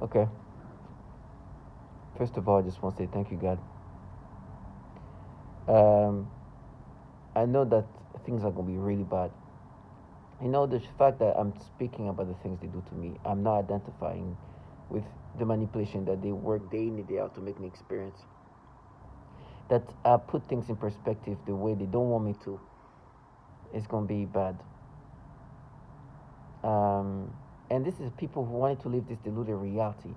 Okay. First of all, I just want to say thank you, God. Um, I know that things are gonna be really bad. The fact that I'm speaking about the things they do to me, I'm not identifying with the manipulation that they work day in and day out to make me experience. That I put things in perspective the way they don't want me to. It's gonna be bad. Um, and this is people who wanted to live this deluded reality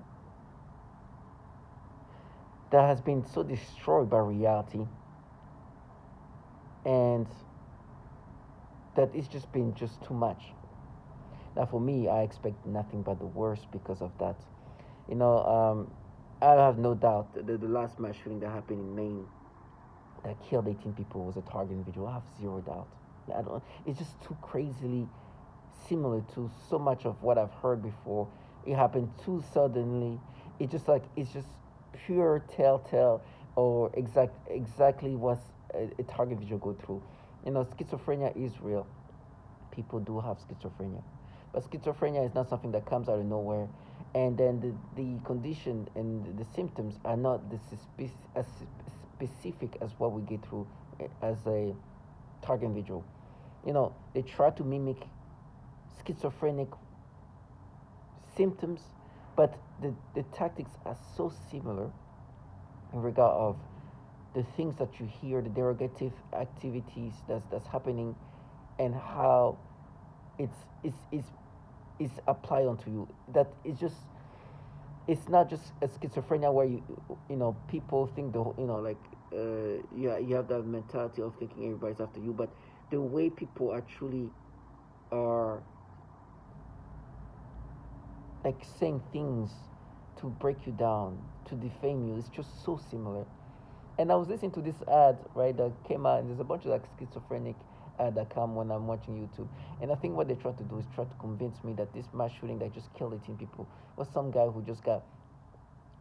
that has been so destroyed by reality, and that it's just been just too much. Now, for me, I expect nothing but the worst because of that. You know, um, I have no doubt that the last mass shooting that happened in Maine that killed 18 people was a target individual. I have zero doubt. I don't. It's just too crazily similar to so much of what I've heard before. It happened too suddenly. It's just pure telltale or exactly what a target individual go through. Schizophrenia is real. People do have schizophrenia, but schizophrenia is not something that comes out of nowhere, and then the condition and the symptoms are not as specific as what we get through as a target individual. They try to mimic schizophrenic symptoms, but the tactics are so similar in regard of the things that you hear, the derogative activities that's happening, and how it's it's it's, it's applied onto you. That is just it's not just a schizophrenia where people think you have that mentality of thinking everybody's after you, but the way people actually are like saying things to break you down, to defame you, it's just so similar. And I was listening to this ad, right, that came out, and there's a bunch of like schizophrenic ad that come when I'm watching YouTube. And I think what they try to do is try to convince me that this mass shooting that just killed 18 people was some guy who just got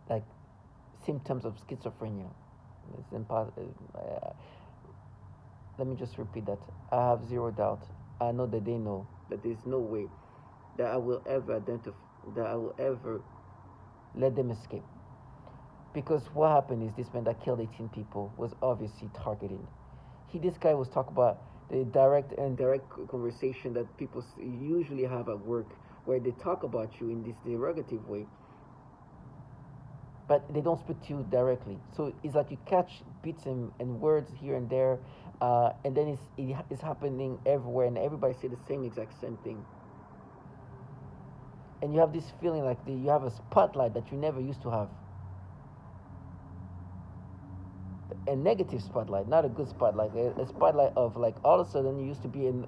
like symptoms of schizophrenia. It's impossible. Let me just repeat that. I have zero doubt. I know that they know that there's no way that I will ever identify, that I will ever let them escape. Because what happened is this man that killed 18 people was obviously targeted. This guy was talking about the direct and direct conversation that people usually have at work, where they talk about you in this derogative way, but they don't speak to you directly. So it's like you catch bits and words here and there, and then it's happening everywhere, and everybody say the same thing. And you have this feeling like you have a spotlight that you never used to have. A negative spotlight, not a good spotlight. A spotlight of like all of a sudden you used to be in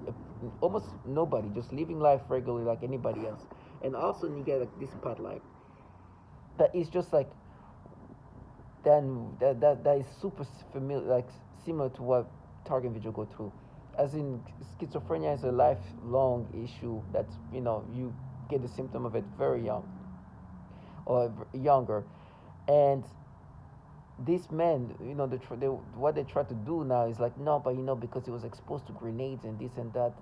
almost nobody, just living life regularly like anybody else, and all of a sudden you get like this spotlight that is just like then that is super familiar, like similar to what target individual go through. As in, schizophrenia is a lifelong issue that you get the symptom of it very young or younger, and these men, what they try to do now is like, no, but because he was exposed to grenades and this and that.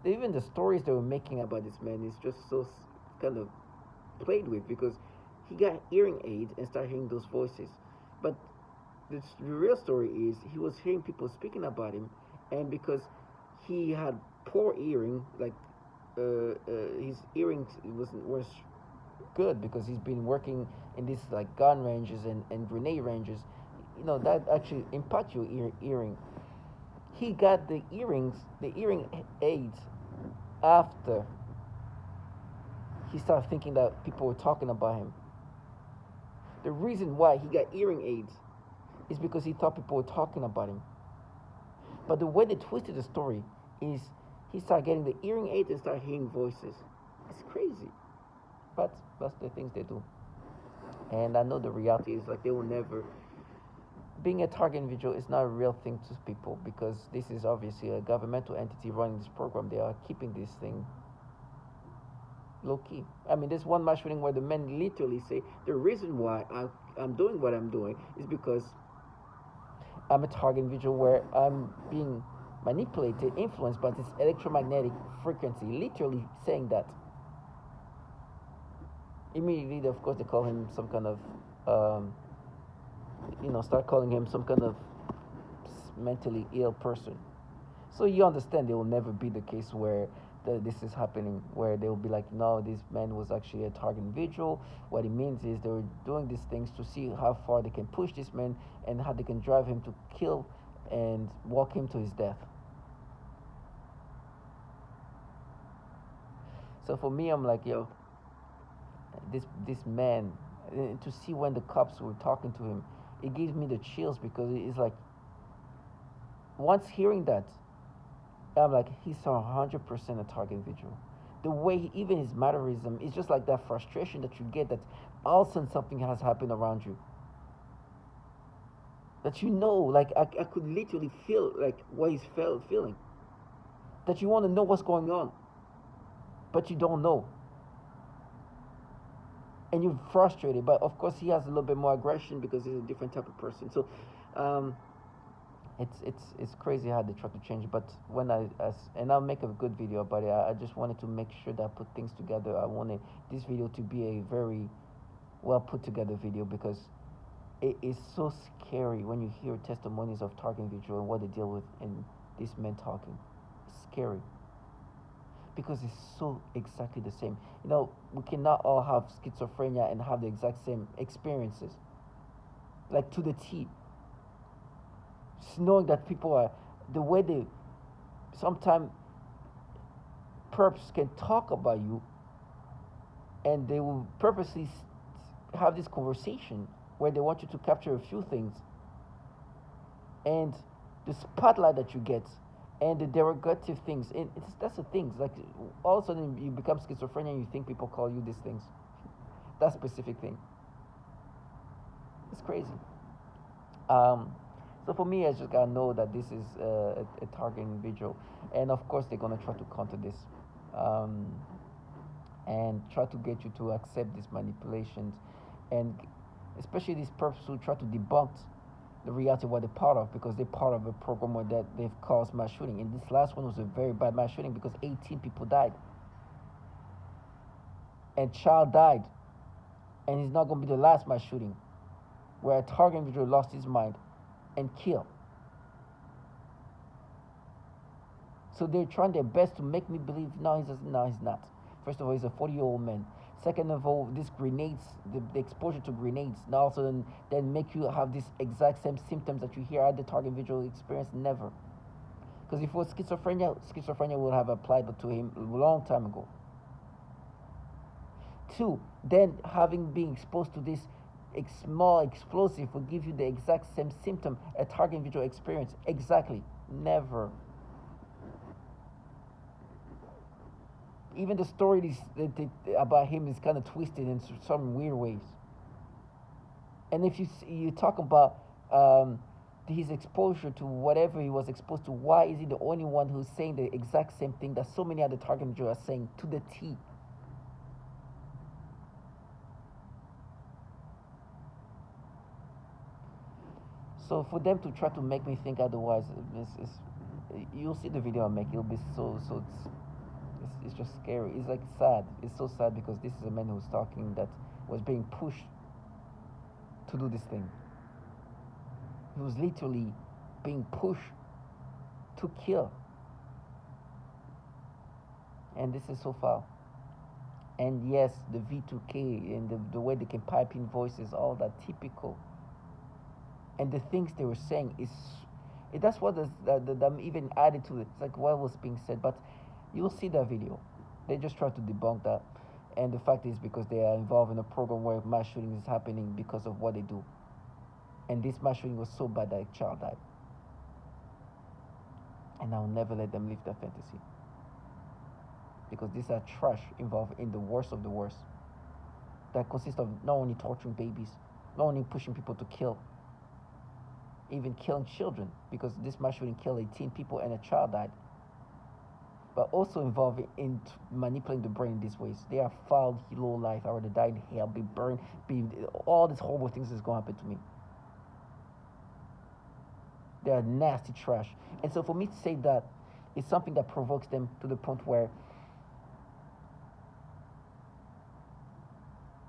Even the stories they were making about this man is just so kind of played with, because he got hearing aids and started hearing those voices. But the real story is he was hearing people speaking about him, and because he had poor hearing, like his hearing was good because he's been working in these like gun ranges and grenade ranges. That actually impact your hearing. He got the hearing aids after he started thinking that people were talking about him. The reason why he got hearing aids is because he thought people were talking about him. But the way they twisted the story is he started getting the hearing aids and started hearing voices. It's crazy. But that's the things they do. And I know the reality is like they will never. Being a target individual is not a real thing to people, because this is obviously a governmental entity running this program. They are keeping this thing low key. I mean, there's one mass shooting where the men literally say the reason why I'm doing what I'm doing is because I'm a target individual where I'm being manipulated, influenced by this electromagnetic frequency. Literally saying that. Immediately, of course, they call him some kind of, um, start calling him some kind of mentally ill person. So you understand there will never be the case where this is happening, where they will be like, no, this man was actually a target individual. What it means is they were doing these things to see how far they can push this man and how they can drive him to kill and walk him to his death. So for me, I'm like, yo, this man, to see when the cops were talking to him, it gives me the chills because it's like, once hearing that, I'm like, he's 100% a target individual. The way even his mannerism is just like that frustration that you get that all of a sudden something has happened around you. That like I could literally feel like what he's feeling. That you want to know what's going on, but you don't know. And you're frustrated, but of course he has a little bit more aggression because he's a different type of person. So, um, it's crazy how they try to change. But when and I'll make a good video about it. I just wanted to make sure that I put things together. I wanted this video to be a very well put together video because it is so scary when you hear testimonies of target individual and what they deal with and these men talking. It's scary because it's so exactly the same. We cannot all have schizophrenia and have the exact same experiences, like to the T. Just knowing that people are the way they sometimes perps can talk about you and they will purposely have this conversation where they want you to capture a few things and the spotlight that you get and the derogative things. And that's the things. Like all of a sudden you become schizophrenia and you think people call you these things. That specific thing. It's crazy. So for me, I just gotta know that this is a target individual, and of course they're gonna try to counter this, um, and try to get you to accept these manipulations, and especially these perps who try to debunk the reality of what they're part of because they're part of a program where that they've caused mass shooting. And this last one was a very bad mass shooting because 18 people died, and child died, and it's not gonna be the last mass shooting where a target individual lost his mind and killed. So they're trying their best to make me believe no, he's not. First of all, he's a 40-year-old man. Second of all, these grenades, the exposure to grenades, now also then make you have these exact same symptoms that you hear at the target individual experience. Never. Because if it was schizophrenia would have applied to him a long time ago. Two, then having been exposed to this small explosive will give you the exact same symptom a target individual experience. Exactly. Never. Even the story about him is kind of twisted in some weird ways. And if you talk about his exposure to whatever he was exposed to, why is he the only one who's saying the exact same thing that so many other target individuals are saying to the T? So for them to try to make me think otherwise, you'll see the video I make. It'll be it's just scary. It's like sad. It's so sad because this is a man who's talking that was being pushed to do this thing. He was literally being pushed to kill. And this is so far. And yes, the V2K and the way they can pipe in voices, all that typical. And the things they were saying that's what I'm even added to it. It's like what was being said, but you'll see that video. They just try to debunk that, and the fact is because they are involved in a program where mass shooting is happening because of what they do, and this mass shooting was so bad that a child died, and I'll never let them live that fantasy because these are trash involved in the worst of the worst that consists of not only torturing babies, not only pushing people to kill, even killing children, because this mass shooting killed 18 people and a child died, but also involving in manipulating the brain in these ways. They are foul, low life. I already died in hell, be burned, all these horrible things is going to happen to me. They are nasty trash. And so for me to say that is something that provokes them to the point where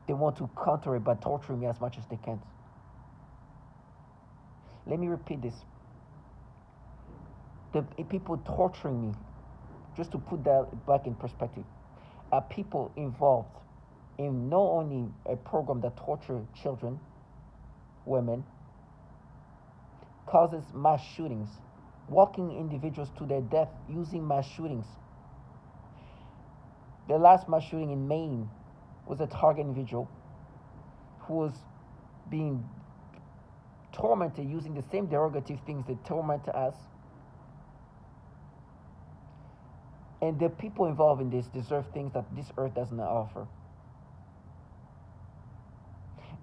They want to counter it by torturing me as much as they can. Let me repeat this. The people torturing me, just to put that back in perspective, are people involved in not only a program that tortures children, women, causes mass shootings, walking individuals to their death using mass shootings. The last mass shooting in Maine was a target individual who was being tormented using the same derogative things that torment us. And the people involved in this deserve things that this earth doesn't offer.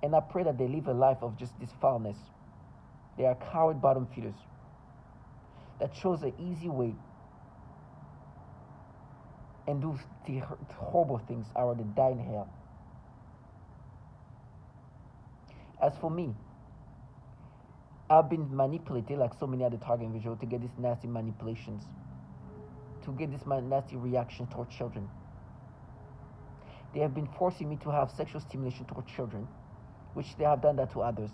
And I pray that they live a life of just this foulness. They are coward bottom feeders that chose an easy way and do the horrible things I rather die in hell. As for me, I've been manipulated like so many other target individuals to get these nasty manipulations, to get this nasty reaction toward children. They have been forcing me to have sexual stimulation toward children, which they have done that to others.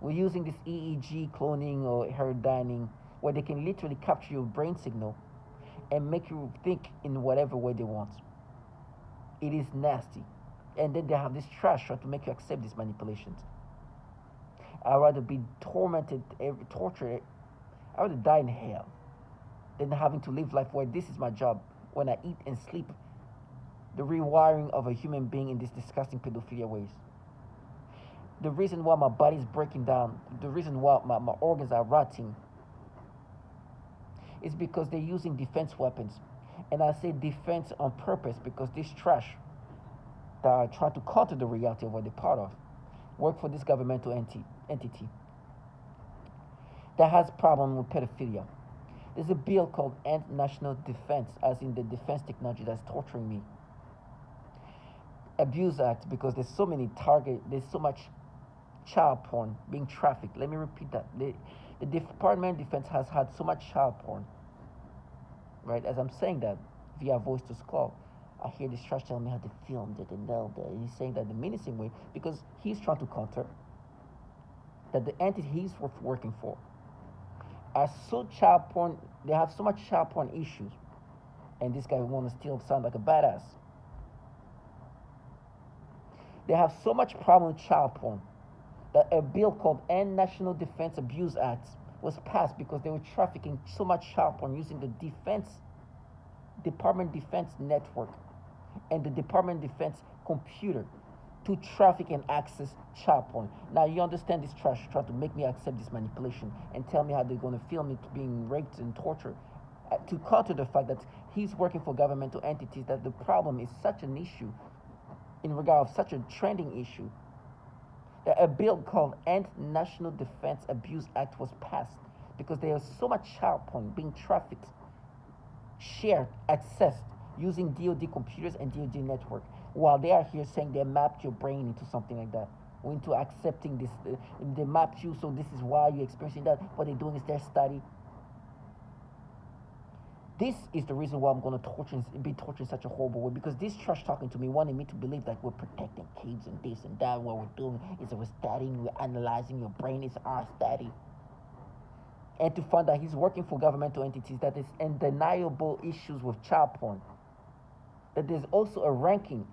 We're using this EEG cloning or heroining, where they can literally capture your brain signal and make you think in whatever way they want. It is nasty. And then they have this trash trying to make you accept these manipulations. I'd rather be tormented, tortured. I'd rather die in hell than having to live life where this is my job, when I eat and sleep, the rewiring of a human being in these disgusting pedophilia ways. The reason why my body is breaking down, the reason why my organs are rotting, is because they're using defense weapons. And I say defense on purpose because this trash that are trying to counter the reality of what they're part of work for this governmental entity that has problem with pedophilia. There's a bill called End National Defense, as in the defense technology that's torturing me. Abuse Act, because there's so much child porn being trafficked. Let me repeat that. The Department of Defense has had so much child porn. Right? As I'm saying that via voice to skull, I hear this trash telling me how to film that and know that. And he's saying that in a menacing way because he's trying to counter that the entity he's working for are so child porn. They have so much child porn issues, and this guy wants to still sound like a badass. They have so much problem with child porn that a bill called End National Defense Abuse Act was passed because they were trafficking so much child porn using the Department of Defense network and the Department of Defense computer to traffic and access child porn. Now you understand this trash trying to make me accept this manipulation and tell me how they're going to film me being raped and tortured to counter the fact that he's working for governmental entities, that the problem is such an issue in regard of such a trending issue that a bill called End National Defense Abuse Act was passed because there is so much child porn being trafficked, shared, accessed using DoD computers and DoD network, while they are here saying they mapped your brain into something like that, or into accepting this. They mapped you, so this is why you're experiencing that. What they're doing is their study. This is the reason why I'm going to be tortured in such a horrible way, because this trash talking to me wanted me to believe that we're protecting kids and this and that. What we're doing is we're studying, we're analyzing your brain, it's our study. And to find that he's working for governmental entities, that is undeniable issues with child porn. That there's also a ranking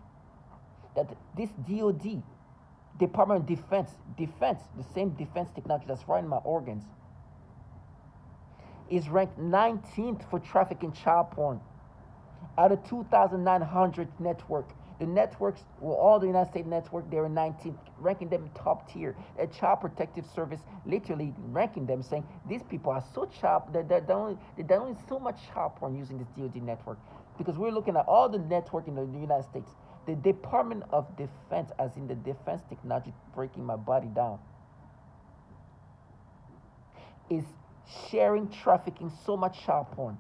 that this DoD, Department of Defense, the same defense technology that's running my organs, is ranked 19th for trafficking child porn out of 2,900 network. The networks, well, all the United States network, they're 19th, ranking them top tier. A Child Protective Service literally ranking them, saying these people are so they're doing so much child porn using this DoD network. Because we're looking at all the network in the United States. The Department of Defense, as in the defense technology breaking my body down, is sharing, trafficking so much child porn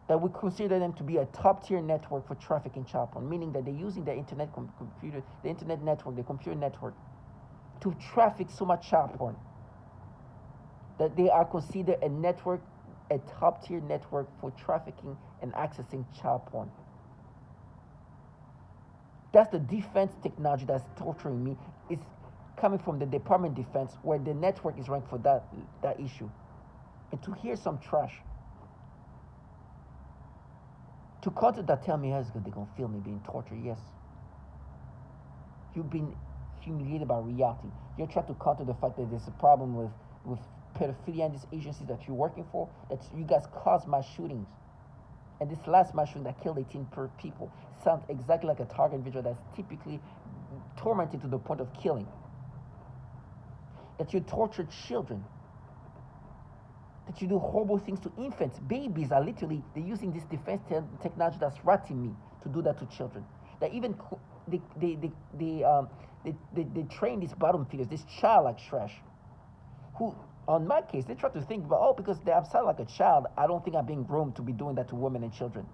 that we consider them to be a top-tier network for trafficking child porn, meaning that they're using the internet computer, the internet network, the computer network, to traffic so much child porn that they are considered a network, a top-tier network for trafficking and accessing child porn. That's the defense technology that's torturing me. It's coming from the Department of Defense, where the network is ranked for that issue. And to hear some trash, to counter that, tell me how they're gonna feel me being tortured. Yes, you've been humiliated by reality. You're trying to counter the fact that there's a problem with pedophilia and these agencies that you're working for. That you guys caused mass shootings. And this last mass shooting that killed 18 people sounds exactly like a target individual that's typically tormented to the point of killing. That you torture children. That you do horrible things to infants. Babies are literally, they're using this defense technology that's ratting me to do that to children. That even they train these bottom feeders, this child like trash, who, on my case, they try to think about, oh, because I'm sound like a child, I don't think I'm being groomed to be doing that to women and children.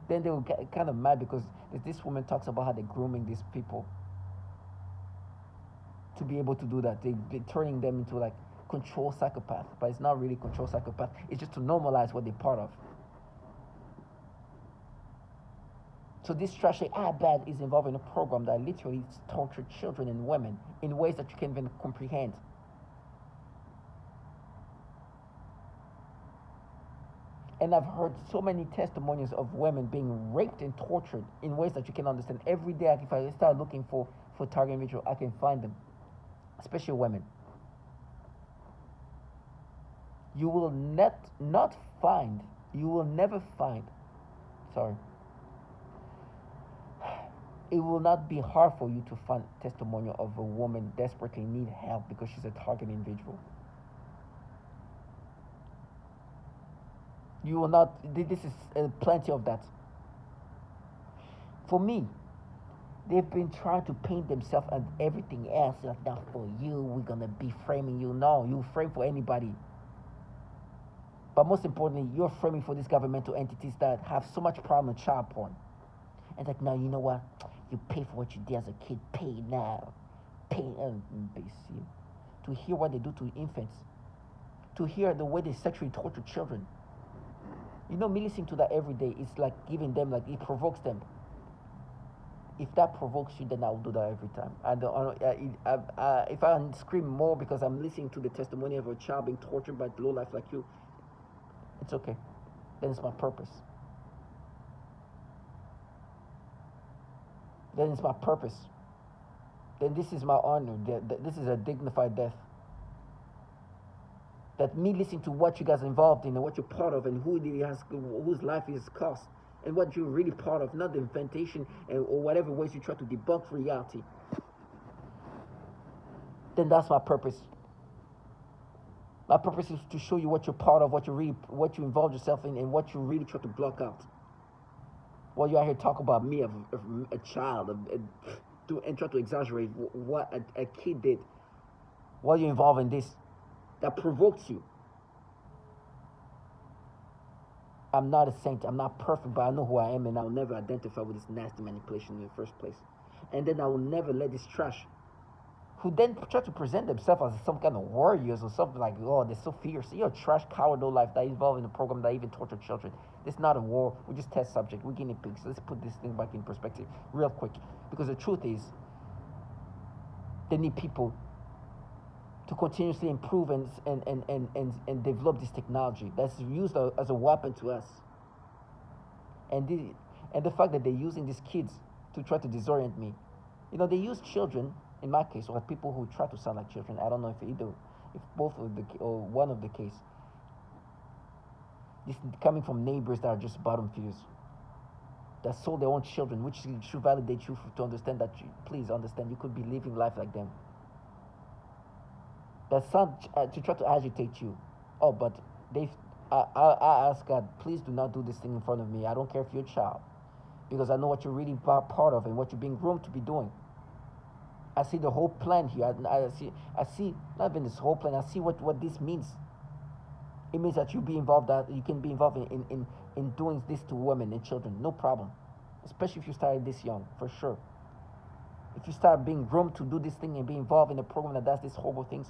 Then they will get kind of mad because this woman talks about how they're grooming these people to be able to do that. They're turning them into like control psychopath, but it's not really control psychopath. It's just to normalize what they're part of. So this trash bad is involved in a program that literally tortured children and women in ways that you can't even comprehend. And I've heard so many testimonies of women being raped and tortured in ways that you can understand. Every day, if I start looking for target individual, I can find them, especially women. You will never find, it will not be hard for you to find testimonial of a woman desperately need help because she's a target individual. You will not, this is plenty of that. For me, they've been trying to paint themselves and everything else. Like, not for you, we're going to be framing you. No, you frame for anybody. But most importantly, you're framing for these governmental entities that have so much problem with child porn. And like, now, you know what? You pay for what you did as a kid. Pay now. Pay. To hear what they do to infants. To hear the way they sexually torture children. You know, me listening to that every day, it's like giving them, like, it provokes them. If that provokes you, then I'll do that every time. If I scream more because I'm listening to the testimony of a child being tortured by low life like you, it's okay. Then it's my purpose. Then it's my purpose. Then this is my honor. This is a dignified death. That me listening to what you guys are involved in and what you're part of and whose life is cost and what you're really part of, not the inventation or whatever ways you try to debunk reality. Then that's my purpose. My purpose is to show you what you're part of, what you involve yourself in, and what you really try to block out. While you're out here talking about me, a child, and try to exaggerate what a kid did while you're involved in this that provokes you. I'm not a saint, I'm not perfect, but I know who I am, and I'll never identify with this nasty manipulation in the first place. And then I will never let this trash, who then try to present themselves as some kind of warriors or something like, oh, they're so fierce. You're a trash, coward, no life that involved in a program that even torture children. It's not a war. We just test subject. We're guinea pigs. Let's put this thing back in perspective real quick. Because the truth is, they need people to continuously improve and develop this technology that's used as a weapon to us. And the fact that they're using these kids to try to disorient me. You know, they use children, in my case, or people who try to sound like children. I don't know if both of or one of the case. This coming from neighbors that are just bottom feeders, that sold their own children, which should validate you to understand that please understand you could be living life like them. That sound to try to agitate you. Oh, but I ask God, please do not do this thing in front of me. I don't care if you're a child, because I know what you're really part of and what you're being groomed to be doing. I see the whole plan here. I see not even this whole plan. I see what this means. It means that you can be involved in doing this to women and children, no problem. Especially if you started this young, for sure. If you start being groomed to do this thing and be involved in a program that does these horrible things,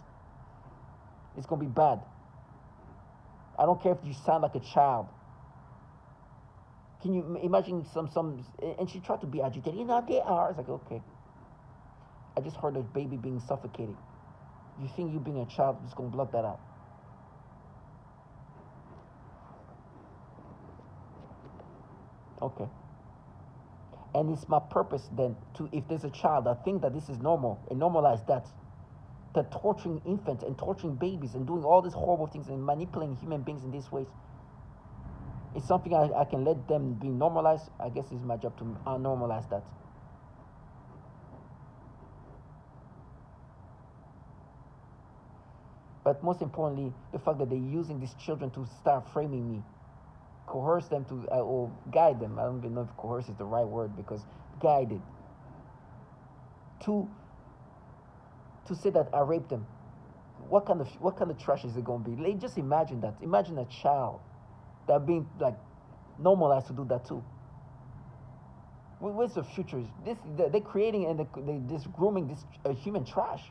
it's gonna be bad. I don't care if you sound like a child. Can you imagine some? And she tried to be agitated. They are. It's like, okay. I just heard a baby being suffocated. You think you being a child is gonna block that out? Okay. And it's my purpose then to, if there's a child that think that this is normal and normalize that, that torturing infants and torturing babies and doing all these horrible things and manipulating human beings in these ways, it's something I can let them be normalized. I guess it's my job to unnormalize that. But most importantly, the fact that they're using these children to start framing me, coerce them to, or guide them. I don't even know if coerce is the right word, because guided to say that I raped them. What kind of trash is it gonna be? Like, just imagine that. Imagine a child that being like normalized to do that too. Where's the future? They're creating and they just grooming this human trash.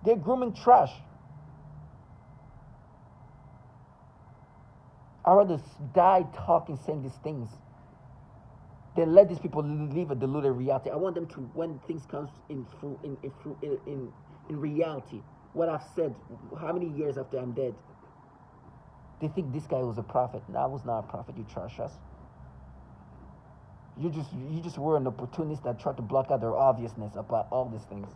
They're grooming trash. I'd rather die talking, saying these things, than let these people live a deluded reality. I want them to, when things comes in reality, what I've said, how many years after I'm dead, they think this guy was a prophet. No, I was not a prophet. You trash us. You just were an opportunist that tried to block out their obviousness about all these things.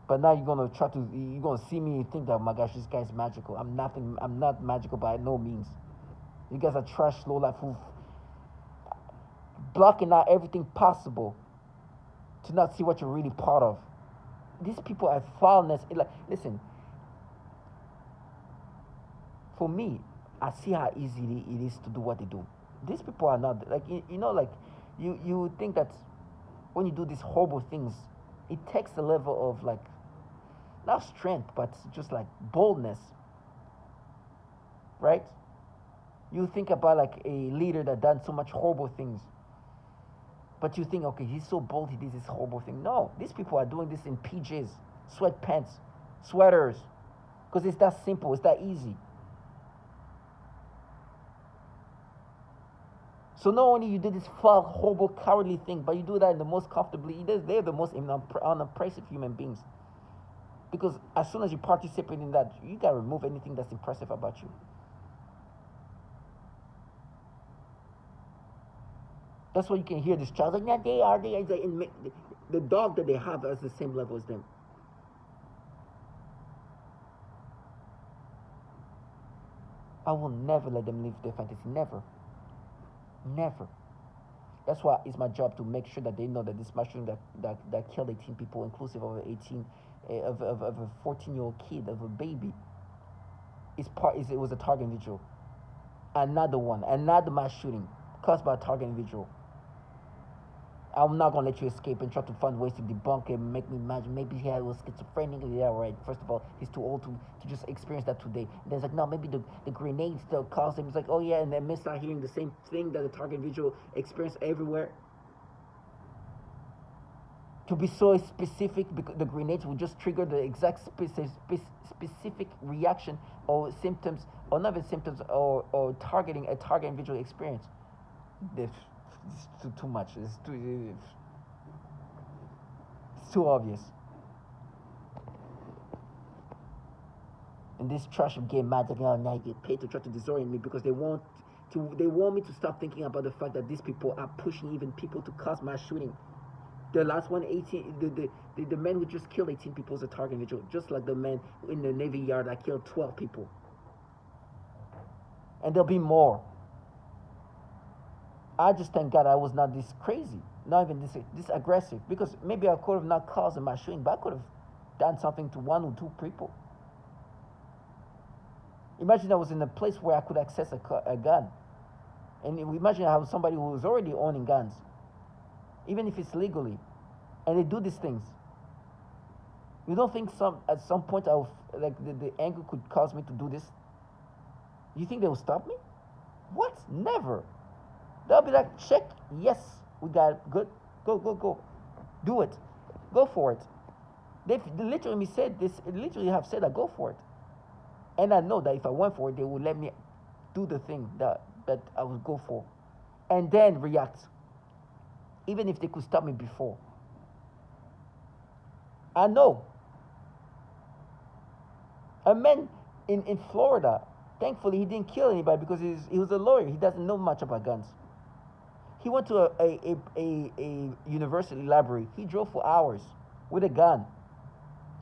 But now you're gonna see me and think that, oh my gosh, this guy's magical. I'm nothing. I'm not magical by no means. You guys are trash, low life, who blocking out everything possible to not see what you're really part of. These people are foulness. Like, listen, for me, I see how easy it is to do what they do. These people are not like, like, you would think that when you do these horrible things, it takes a level of, like, not strength, but just like boldness, right? You think about like a leader that done so much horrible things, but you think, okay, he's so bold, he did this horrible thing. No, these people are doing this in PJs, sweatpants, sweaters, because it's that simple, it's that easy. So not only you did this foul, horrible, cowardly thing, but you do that in the most comfortably. They're the most unimpressive human beings. Because as soon as you participate in that, you gotta remove anything that's impressive about you. That's why you can hear this child like, yeah, they are. And the dog that they have is the same level as them. I will never let them live their fantasy. Never. Never. That's why it's my job to make sure that they know that this mushroom that killed 18 people, inclusive of 18, of a 14-year-old kid, of a baby, it was a target individual. Another mass shooting caused by a target individual. I'm not gonna let you escape and try to find ways to debunk it and make me imagine maybe he was schizophrenic. Yeah, right. First of all, he's too old to just experience that today. And there's like, no, maybe the grenades that caused him. It's like, oh yeah, and then men start hearing the same thing that the target individual experienced everywhere. To be so specific, because the grenades will just trigger the exact specific reaction or symptoms, or not even symptoms, or targeting a target individual experience. It's too much. It's too obvious. And this trash of game mad, like, oh, now you get paid to try to disorient me because they want me to stop thinking about the fact that these people are pushing even people to cause mass shooting. The last one, 18, the men who just killed 18 people is a target individual, just like the men in the Navy Yard that killed 12 people. And there'll be more. I just thank God I was not this crazy, not even this aggressive, because maybe I could have not caused a mass shooting, but I could have done something to one or two people. Imagine I was in a place where I could access a gun. And imagine I have somebody who is already owning guns, even if it's legally, and they do these things. You don't think at some point the anger could cause me to do this? You think they will stop me? What? Never. They'll be like, check, yes, we got it, good, go, do it, go for it. They literally said this. Literally have said that, go for it. And I know that if I went for it, they would let me do the thing that I would go for, and then react, even if they could stop me before. I know a man in Florida. Thankfully, he didn't kill anybody because he was a lawyer. He doesn't know much about guns. He went to a university library. He drove for hours with a gun.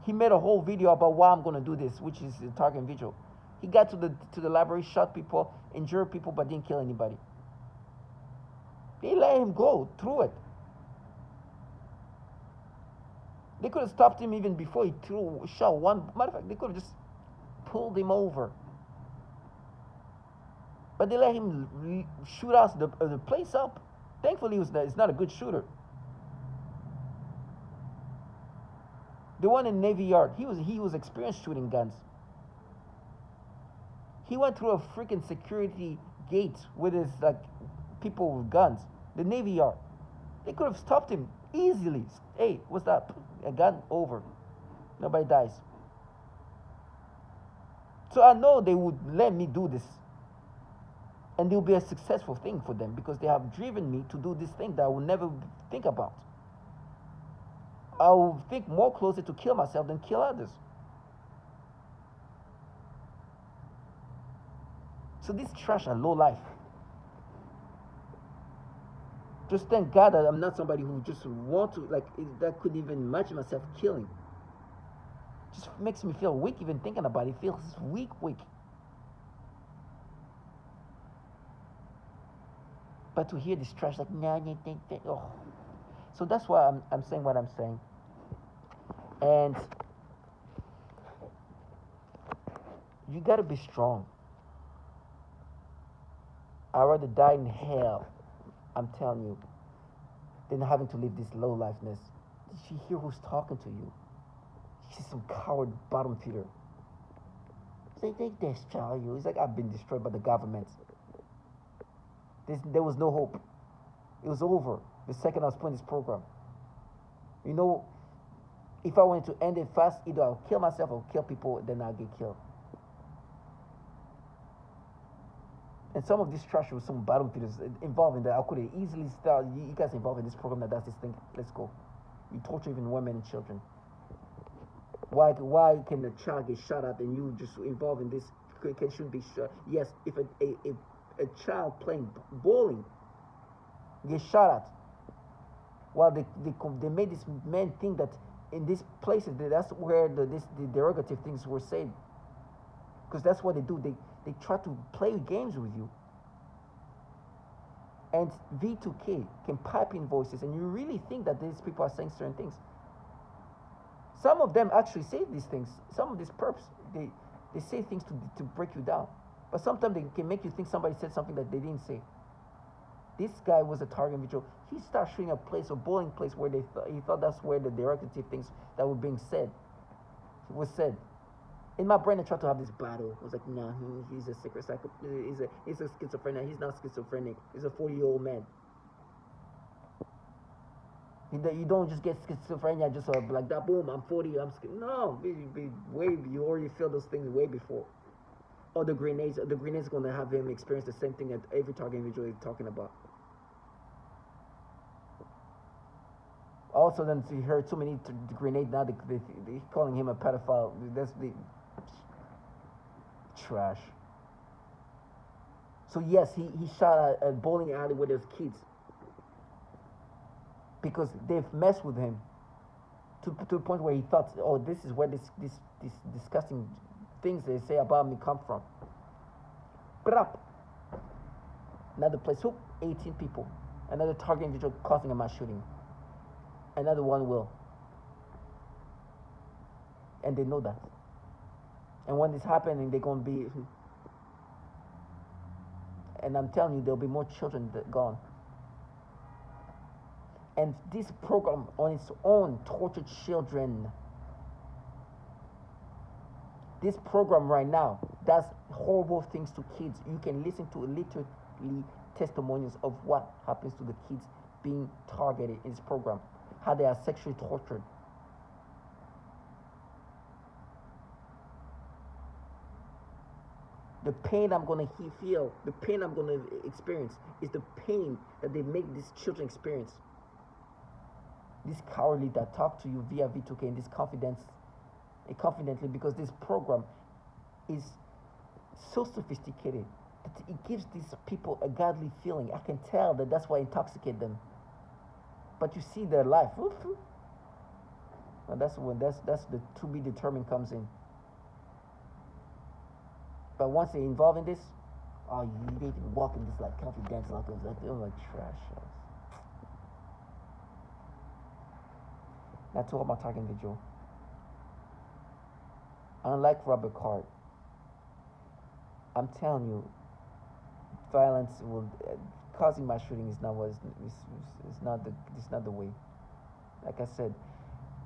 He made a whole video about why I'm gonna do this, which is a target video. He got to the library, shot people, injured people, but didn't kill anybody. They let him go through it. They could have stopped him even before he shot one. Matter of fact, they could have just pulled him over. But they let him shoot us the place up. Thankfully, he's not a good shooter. The one in Navy Yard, he was experienced shooting guns. He went through a freaking security gate with his people with guns. The Navy Yard. They could have stopped him easily. Hey, what's that? A gun? Over. Nobody dies. So I know they would let me do this. And it will be a successful thing for them because they have driven me to do this thing that I will never think about. I will think more closer to kill myself than kill others. So this trash are low life. Just thank God that I'm not somebody who just want to that could even imagine myself killing. Just makes me feel weak even thinking about it. It feels weak. But to hear this trash oh. So that's why I'm saying what I'm saying. And you gotta be strong. I'd rather die in hell, I'm telling you, than having to live this low lifeness. Did you hear who's talking to you? She's some coward bottom feeder. They destroy you. It's like I've been destroyed by the government. There was no hope. It was over the second I was put in this program. You know, if I wanted to end it fast, either I'll kill myself or kill people, then I'll get killed. And some of these trash with some bottom feeders involved in that, I could have easily start. You guys involved in this program that does this thing. Let's go. You torture even women and children. Why can a child get shot at and you just involved in this? Shouldn't be shot. Yes, if a child playing bowling gets shot at, well, they made this man think that in these places that's where the derogative things were said, because that's what they do. They try to play games with you. And V2K can pipe in voices, and you really think that these people are saying certain things. Some of them actually say these things. Some of these perps, they say things to break you down. But sometimes they can make you think somebody said something that they didn't say. This guy was a target individual. He started shooting a bowling place where he thought that's where the derogative things that were being said was said. In my brain, I tried to have this battle. I was like, nah, he's a secret psycho. He's a schizophrenic. He's not schizophrenic. He's a 40-year-old man. You don't just get schizophrenia just like that. Boom, I'm 40. No, you already feel those things way before. Or the grenades are going to have him experience the same thing that every target individual is talking about. Also, then you heard too many grenades now. They calling him a pedophile. That's the trash. So yes, he shot a bowling alley with his kids because they've messed with him to the point where he thought, oh, this is where this disgusting things they say about me come from. Brap. Another place, 18 people. Another target individual causing a mass shooting. Another one will. And they know that. And when this happening, they're going to be... And I'm telling you, there'll be more children gone. And this program on its own tortured children. This program right now does horrible things to kids. You can listen to literally testimonials of what happens to the kids being targeted in this program. How they are sexually tortured. The pain I'm gonna feel, the pain I'm gonna experience, is the pain that they make these children experience. This cowardly that talk to you via V2K in this confidence, confidently, because this program is so sophisticated that it gives these people a godly feeling. I can tell that that's why it intoxicates them. But you see their life, and that's when that's the to be determined comes in. But once they involve in this, oh, they can walk in this like confidence, like trash. Now to all my target individual. Unlike Robert Card, I'm telling you, violence will causing my shooting is not what is not the way. Like I said,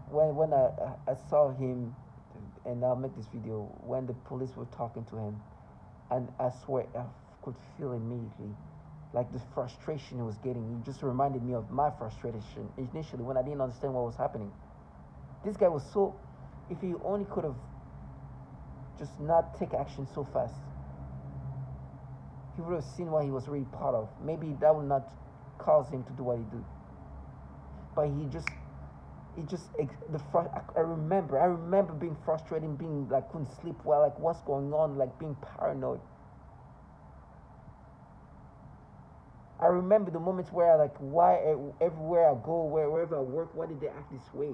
when I saw him, and I'll make this video when the police were talking to him, and I swear I could feel immediately like the frustration he was getting. He just reminded me of my frustration initially when I didn't understand what was happening. This guy was so, if he only could have just not take action so fast, he would have seen what he was really part of. Maybe that would not cause him to do what he did. But I remember being frustrated, being like couldn't sleep well, like what's going on, like being paranoid. I remember the moments where I like, why everywhere I go, wherever I work, why did they act this way?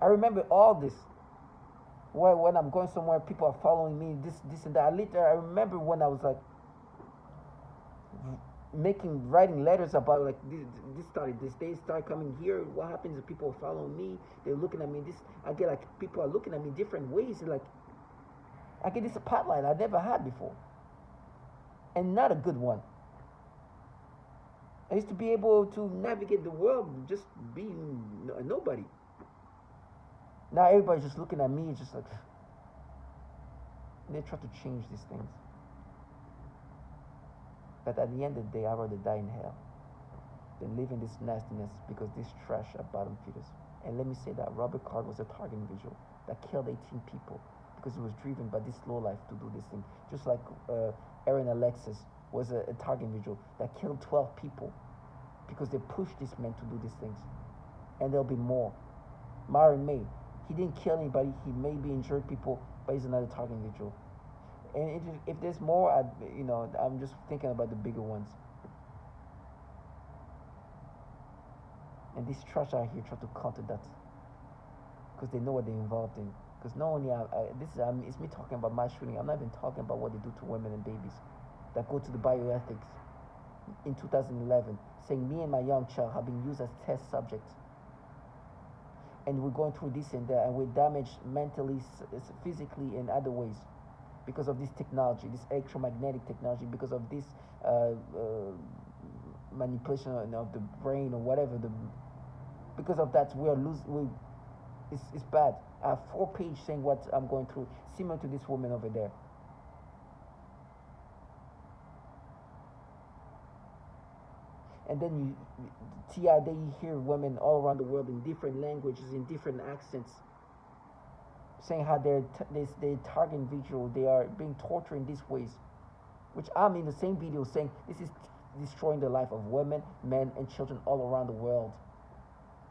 I remember all this. Why when I'm going somewhere, people are following me, this and that. Later, I remember when I was like writing letters about like they start coming here. What happens if people are following me? They're looking at me. I get like people are looking at me different ways. Like I get this spotlight I never had before, and not a good one. I used to be able to navigate the world just being a nobody. Now everybody's just looking at me, just like they try to change these things. But at the end of the day, I'd rather die in hell than live in this nastiness because this trash are bottom feeders. And let me say that Robert Card was a target individual that killed 18 people because he was driven by this low life to do this thing. Just like Aaron Alexis was a target individual that killed 12 people because they pushed this man to do these things. And there'll be more. Myron May, he didn't kill anybody. He maybe injured people, but he's another target individual. And if there's more, I'm just thinking about the bigger ones. And this trash out here try to counter that because they know what they're involved in. Because not only it's me talking about my shooting. I'm not even talking about what they do to women and babies that go to the bioethics in 2011, saying me and my young child have been used as test subjects. And we're going through this and that, and we're damaged mentally, physically, in other ways because of this technology, this electromagnetic technology, because of this manipulation of the brain or whatever. Because of that, it's bad. I have 4 pages saying what I'm going through, similar to this woman over there. And then you hear women all around the world in different languages, in different accents, saying how they're target individual, they are being tortured in these ways, which I'm in the same video saying this is destroying the life of women, men, and children all around the world.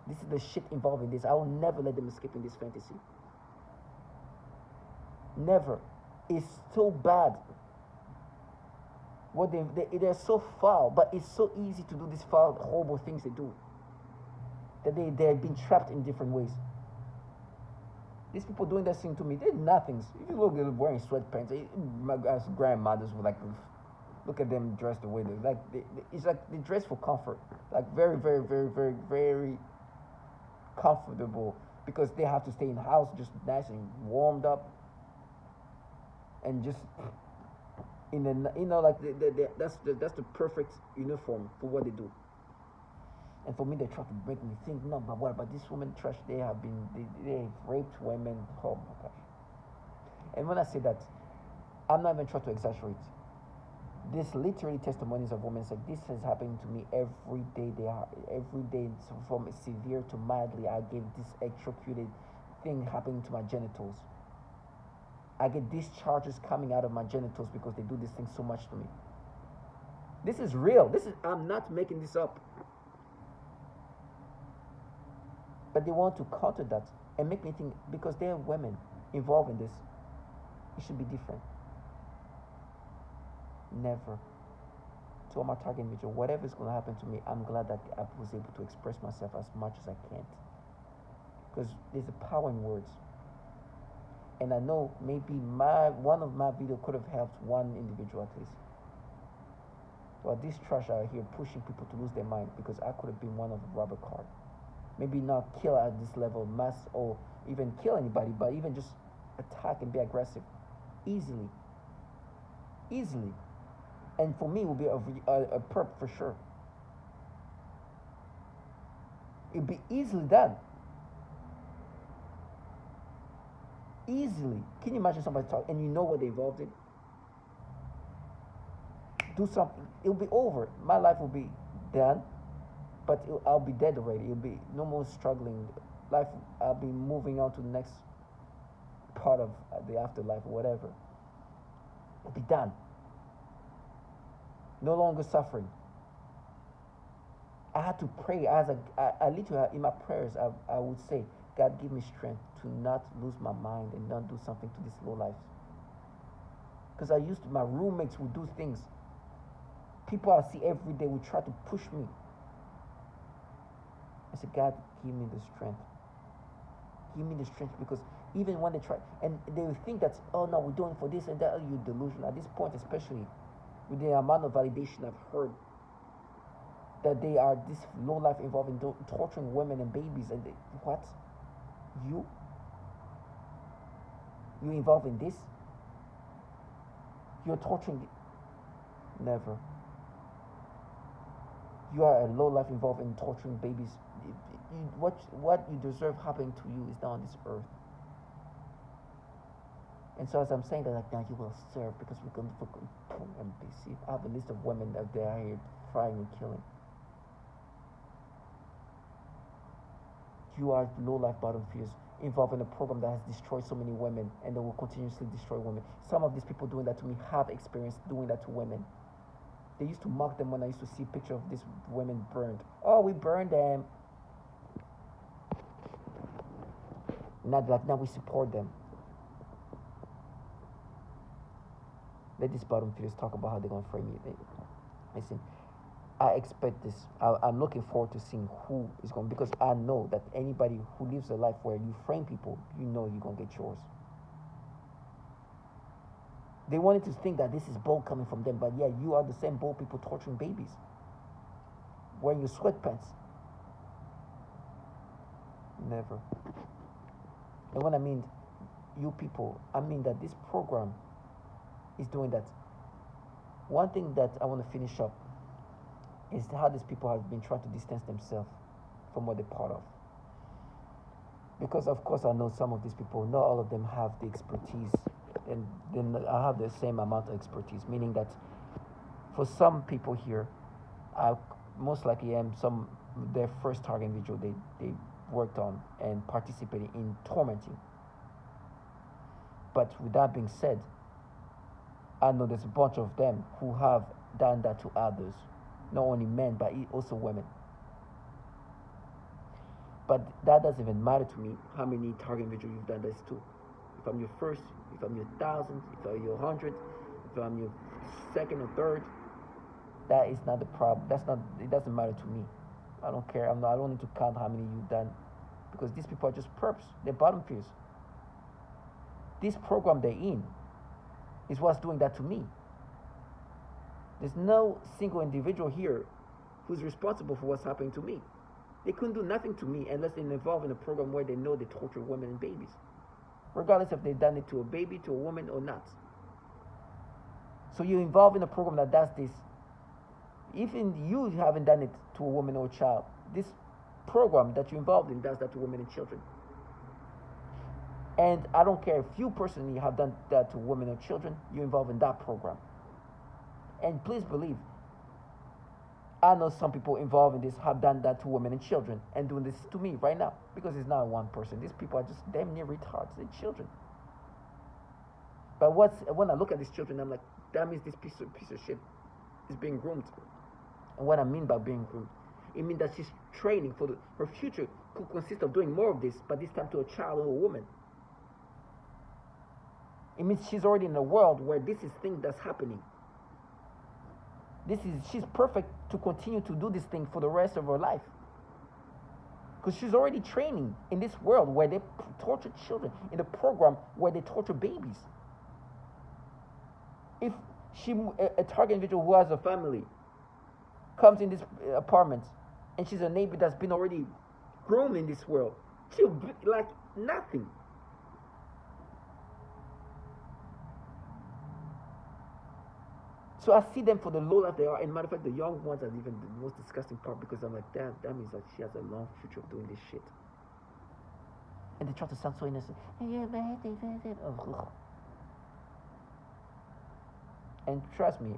This is the shit involved in this. I will never let them escape in this fantasy. Never. It's so bad. What they're so foul, but it's so easy to do these foul, horrible things they do. That they're being trapped in different ways. These people doing that thing to me, they're nothings. If you look at them wearing sweatpants, my grandmothers would like, look at them dressed the way they like. It's like they dress for comfort, like very, very, very, very, very comfortable because they have to stay in the house just nice and warmed up, and just that's the perfect uniform for what they do. And for me, they try to make me think, no, but what about this woman trash? They have raped women. Oh my gosh. And when I say that, I'm not even trying to exaggerate. This literally testimonies of women like this has happened to me every day. Every day, from severe to mildly. I gave this electrocuted thing happening to my genitals. I get discharges coming out of my genitals because they do this thing so much to me. This is real. I'm not making this up. But they want to counter that and make me think because there are women involved in this, it should be different. Never. To all my target individual, whatever is going to happen to me, I'm glad that I was able to express myself as much as I can. Because there's a power in words. And I know maybe one of my videos could have helped one individual at least. Well, this trash out here pushing people to lose their mind because I could have been one of the rubber card. Maybe not kill at this level, mass, or even kill anybody, but even just attack and be aggressive easily. Easily. And for me, it would be a perp for sure. It would be easily done. Easily. Can you imagine somebody talk and you know what they involved in? Do something. It'll be over. My life will be done, but I'll be dead already. It'll be no more struggling. Life. I'll be moving on to the next part of the afterlife or whatever. It'll be done. No longer suffering. I had to pray I literally in my prayers I would say, God, give me strength to not lose my mind and not do something to this low life. Because my roommates would do things. People I see every day would try to push me. I said, God, give me the strength. Give me the strength, because even when they try, and they will think that, oh no, we're doing for this and that, you're delusional. At this point, especially with the amount of validation I've heard, that they are this low life involved in torturing women and babies, and what? You involved in this? You're torturing. Never. You are a low life involved in torturing babies. What you deserve happening to you is not on this earth. And so as I'm saying that, like, now you will serve because we're going to and see. I have a list of women that they are here frying and killing. You are low life bottom feeders involved in a program that has destroyed so many women and that will continuously destroy women. Some of these people doing that to me have experienced doing that to women. They used to mock them when I used to see a picture of these women burned. Oh, we burned them. Not like now we support them. Let these bottom feeders talk about how they're going to frame you. Listen, I expect this. I'm looking forward to seeing who is going, because I know that anybody who lives a life where you frame people, you know you're going to get yours. They wanted to think that this is bold coming from them, but yeah, you are the same bold people torturing babies, wearing your sweatpants. Never. And when I mean you people, I mean that this program is doing that. One thing that I want to finish up is how these people have been trying to distance themselves from what they're part of. Because of course I know some of these people, not all of them have the expertise, and then I have the same amount of expertise, meaning that for some people here, I most likely am their first target individual they worked on and participated in tormenting. But with that being said, I know there's a bunch of them who have done that to others, not only men but also women. But that doesn't even matter to me how many target individuals you've done this to. If I'm your first, if I'm your 1,000, if I'm your 100, if I'm your second or third, that is not the problem. It doesn't matter to me. I don't care. I don't need to count how many you've done, because these people are just perps. They're bottom feeders. This program they're in is what's doing that to me. There's no single individual here who's responsible for what's happening to me. They couldn't do nothing to me unless they're involved in a program where they know they torture women and babies, regardless if they've done it to a baby, to a woman, or not. So you're involved in a program that does this. Even you haven't done it to a woman or a child, this program that you're involved in does that to women and children. And I don't care if you personally have done that to women or children, you're involved in that program. And please believe, I know some people involved in this have done that to women and children and doing this to me right now, because it's not one person. These people are just damn near retards. They're children. But when I look at these children, I'm like, that means this piece of shit is being groomed. And what I mean by being groomed, it means that she's training for her future could consist of doing more of this, but this time to a child or a woman. It means she's already in a world where this is thing that's happening. She's perfect to continue to do this thing for the rest of her life. Because she's already training in this world where they torture children, in a program where they torture babies. If a target individual who has a family comes in this apartment and she's a neighbor that's been already grown in this world, she'll be like nothing. So I see them for the low life they are, and matter of fact, the young ones are even the most disgusting part, because I'm like, damn, that means that she has a long future of doing this shit. And they try to sound so innocent. And trust me,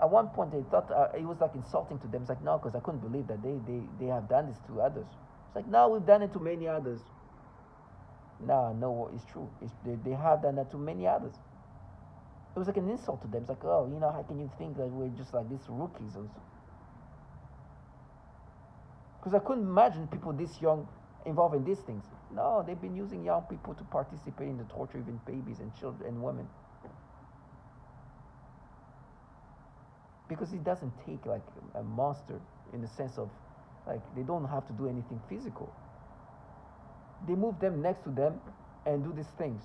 at one point they thought it was like insulting to them. It's like, no, because I couldn't believe that they have done this to others. It's like, no, we've done it to many others. No, it's true. They have done that to many others. It was like an insult to them. It's like, oh, how can you think that we're just like these rookies? Because I couldn't imagine people this young involved in these things. No, they've been using young people to participate in the torture of even babies and children and women. Because it doesn't take like a monster in the sense of like they don't have to do anything physical. They move them next to them and do these things.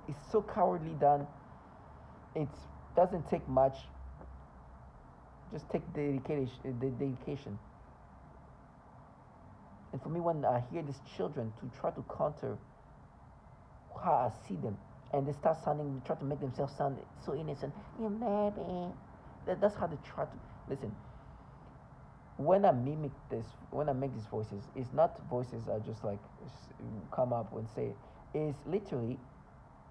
It's so cowardly done. It doesn't take much. Just take dedication. And for me, when I hear these children to try to counter how I see them, and they start try to make themselves sound so innocent. You maybe. That's how they try to listen. When I mimic this, when I make these voices, it's not voices I just like come up and say. It's literally,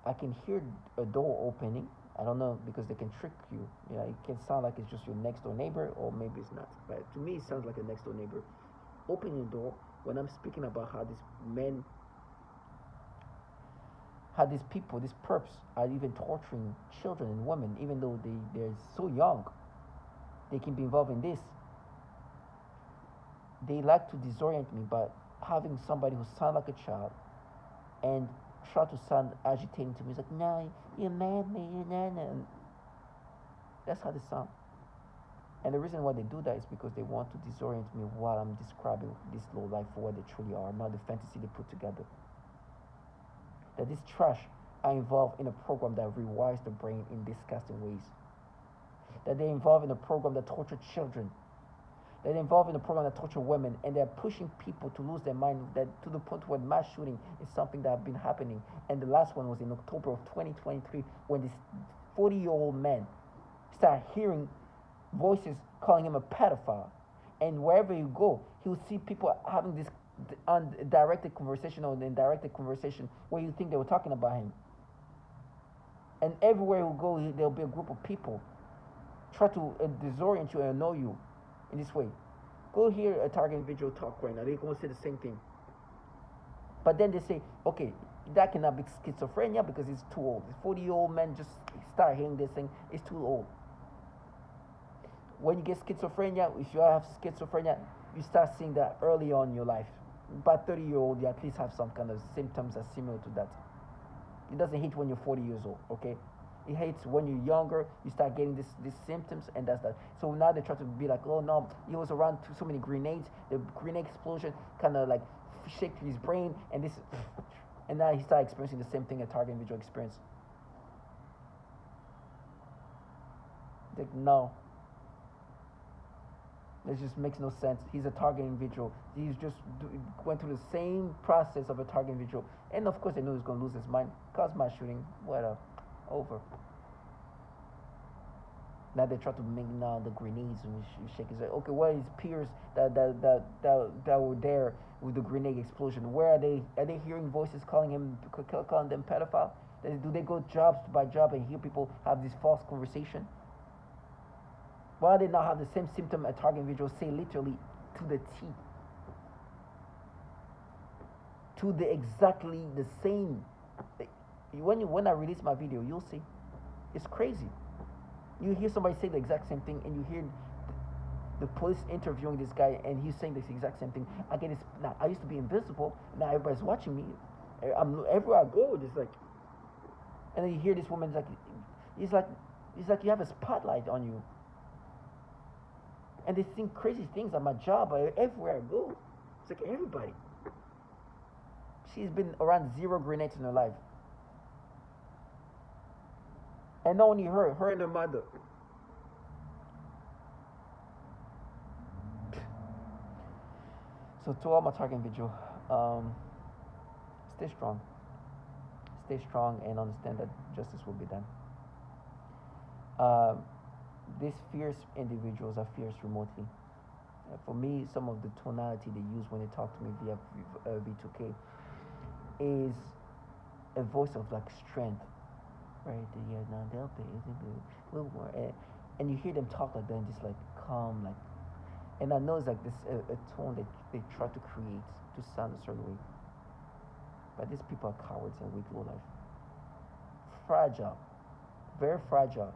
I can hear a door opening. I don't know, because they can trick you. It can sound like it's just your next door neighbor, or maybe it's not. But to me, it sounds like a next door neighbor opening a door when I'm speaking about how these men, how these people, these perps, are even torturing children and women, even though they're so young. They can be involved in this. They like to disorient me by having somebody who sounds like a child and try to sound agitating to me. It's like, no, you mad me, and that's how they sound. And the reason why they do that is because they want to disorient me while I'm describing this low life for what they truly are, not the fantasy they put together. That this trash are involved in a program that rewires the brain in disgusting ways. That they're involved in a program that tortures children. That they're involved in a program that tortures women, and they're pushing people to lose their mind, that to the point where mass shooting is something that has been happening. And the last one was in October of 2023, when this 40-year-old man started hearing voices calling him a pedophile. And wherever you go, he'll see people having this undirected conversation or indirected conversation where you think they were talking about him. And everywhere you go, there'll be a group of people try to disorient you and annoy you in this way. Go hear a target individual talk right now. They're going to say the same thing. But then they say, okay, that cannot be schizophrenia because it's too old. This 40-year-old man just start hearing this thing. It's too old. When you get schizophrenia, if you have schizophrenia, you start seeing that early on in your life. By 30-year-old, you at least have some kind of symptoms that are similar to that. It doesn't hit when you're 40 years old, okay? It hits when you're younger, you start getting these symptoms, and that's that. So now they try to be like, oh no, he was around so many grenades. The grenade explosion kind of like shake his brain, and this, and now he started experiencing the same thing a target individual experienced. Like, no. It just makes no sense. He's a target individual. He's just went through the same process of a target individual. And of course, they knew he was going to lose his mind. Cause mass shooting, whatever. Over. Now they try to make now the grenades and shake his head. Okay, where are his peers that were there with the grenade explosion? Where are they? Are they hearing voices calling them pedophile? Do they go job by job and hear people have this false conversation? Why do they not have the same symptom a target individual say literally to the T? to the exactly the same. When I release my video, you'll see. It's crazy. You hear somebody say the exact same thing, and you hear the police interviewing this guy, and he's saying this exact same thing. I get this. Now I used to be invisible. Now everybody's watching me. I'm everywhere I go. It's like, and then you hear this woman's like, he's like you have a spotlight on you. And they think crazy things at my job, everywhere I go. It's like everybody. She's been around 0 grenades in her life. And not only her and her mother. So to all my target individual, stay strong. Stay strong and understand that justice will be done. These fierce individuals are fierce remotely. For me, some of the tonality they use when they talk to me via V2K is a voice of like strength, right? Yeah, now they'll pay, and you hear them talk like that, and just like calm, like, and I know it's like this a tone that they try to create to sound a certain way, but these people are cowards and weak low life, fragile, very fragile,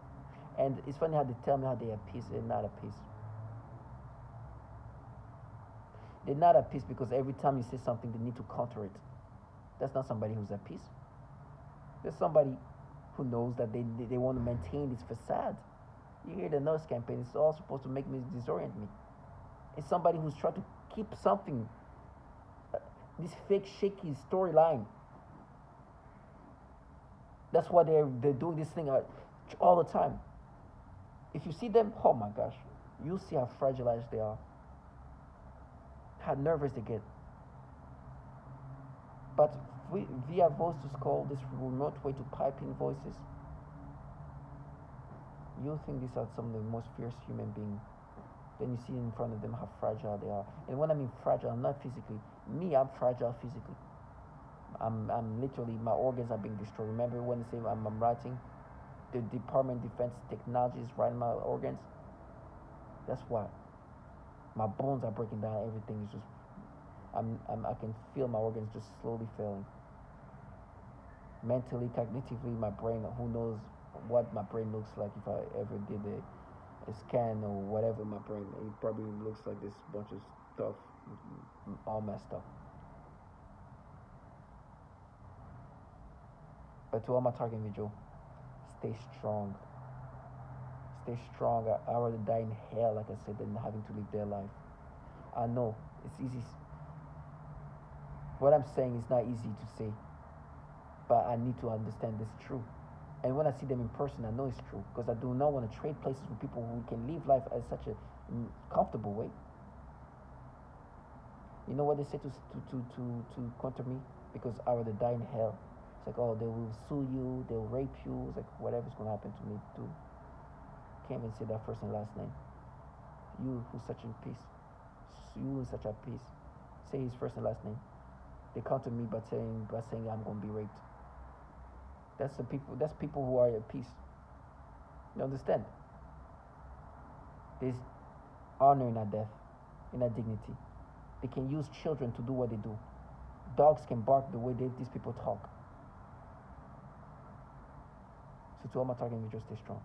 and it's funny how they tell me how they are at peace. They're not at peace. They're not at peace because every time you say something, they need to counter it. That's not somebody who's at peace. There's somebody who knows that they want to maintain this facade. You hear the nurse campaign, it's all supposed to make me disorient me. It's somebody who's trying to keep something, this fake, shaky storyline. That's why they're doing this thing all the time. If you see them, oh my gosh, you'll see how fragilized they are, how nervous they get. But via voice to call, this remote way to pipe in voices, you'll think these are some of the most fierce human beings. Then you see in front of them how fragile they are. And when I mean fragile, I'm not physically. Me, I'm fragile physically. I'm literally, my organs are being destroyed. Remember when I say I'm writing, the Department of Defense Technology is writing my organs? That's why. My bones are breaking down. Everything is just, I can feel my organs just slowly failing. Mentally, cognitively, my brain, who knows what my brain looks like if I ever did a scan or whatever. My brain, it probably looks like this bunch of stuff, all messed up. But to all my target individual, stay strong. Stay strong. I rather die in hell, like I said, than having to live their life. I know it's easy. What I'm saying is not easy to say, but I need to understand this true. And when I see them in person, I know it's true because I do not want to trade places with people who can live life as such a comfortable way. You know what they say to counter me? Because I rather die in hell. It's like, oh, they will sue you, they'll rape you. It's like, whatever's going to happen to me, too. Can't even say that first and last name. You who's such in peace. You who's such at peace. Say his first and last name. They counter me by saying I'm going to be raped. That's people who are at peace. You understand? There's honor in our death, in our dignity. They can use children to do what they do. Dogs can bark the way these people talk. So to all my target individuals, stay strong.